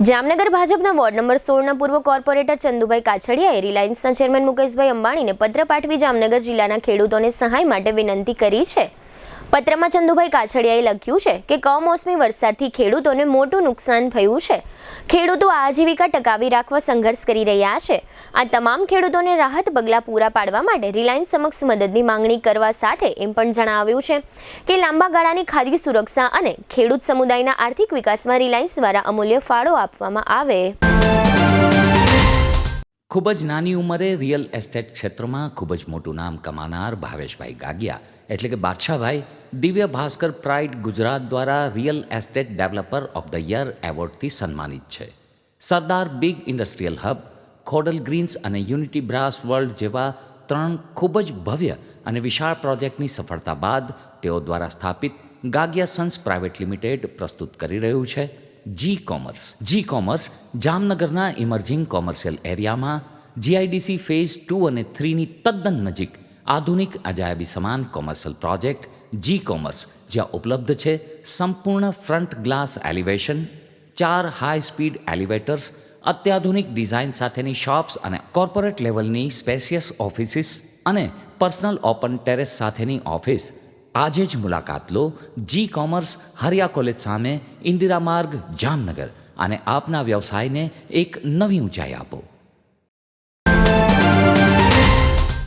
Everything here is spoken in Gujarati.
જામનગર ભાજપના વોર્ડ નંબર 16ના પૂર્વ કોર્પોરેટર ચંદુભાઈ કાછડિયાએ રિલાયન્સના ચેરમેન મુકેશભાઈ અંબાણીને પત્ર પાઠવી જામનગર જિલ્લાના ખેડૂતોને સહાય માટે વિનંતી કરી છે। પત્રમાં ચંદુભાઈ કાછડિયાએ લખ્યું છે કે કમોસમી વરસાદથી ખેડૂતોને મોટું નુકસાન થયું છે। ખેડૂતો આજીવિકા ટકાવી રાખવા સંઘર્ષ કરી રહ્યા છે। આ તમામ ખેડૂતોને રાહત પગલાં પૂરા પાડવા માટે રિલાયન્સ સમક્ષ મદદની માંગણી કરવા સાથે એમ પણ જણાવ્યું છે કે લાંબા ગાળાની ખાદ્ય સુરક્ષા અને ખેડૂત સમુદાયના આર્થિક વિકાસમાં રિલાયન્સ દ્વારા અમૂલ્ય ફાળો આપવામાં આવે। ખૂબ જ નાની ઉંમરે રિયલ એસ્ટેટ ક્ષેત્રમાં ખૂબ જ મોટું નામ કમાનાર ભાવેશભાઈ ગાગિયા એટલે કે બાદશાહભાઈ દિવ્ય ભાસ્કર પ્રાઇડ ગુજરાત દ્વારા real estate developer of the year એવોર્ડથી સન્માનિત છે। Sardar big industrial hub, Khodal greens અને યુનિટી બ્રાસ વર્લ્ડ જેવા 3 ખૂબ જ ભવ્ય અને વિશાળ પ્રોજેક્ટની સફળતા બાદ તેઓ દ્વારા સ્થાપિત ગાગિયા સન્સ પ્રાઇવેટ લિમિટેડ પ્રસ્તુત કરી રહ્યું છે જી કોમર્સ જામનગરના ઇમર્જિંગ કોમર્શિયલ એરિયામાં જીઆઈડીસી ફેઝ 2 અને 3ની તદ્દન નજીક આધુનિક અજાયબી સમાન કોમર્શિયલ પ્રોજેક્ટ જી કોમર્સ, જ્યાં ઉપલબ્ધ છે સંપૂર્ણ front glass elevation, 4 high speed elevators, અત્યાધુનિક ડિઝાઇન સાથેની શોપ્સ અને કોર્પોરેટ લેવલની સ્પેશિયસ ઓફિસીસ અને પર્સનલ ઓપન ટેરેસ સાથેની ઓફિસ। આજે જ મુલાકાત લો જી કોમર્સ, હરિયા કોલેજ સામે, ઇન્દિરા માર્ગ, જામનગર, અને આપના વ્યવસાયને એક નવી ઊંચાઈ આપો।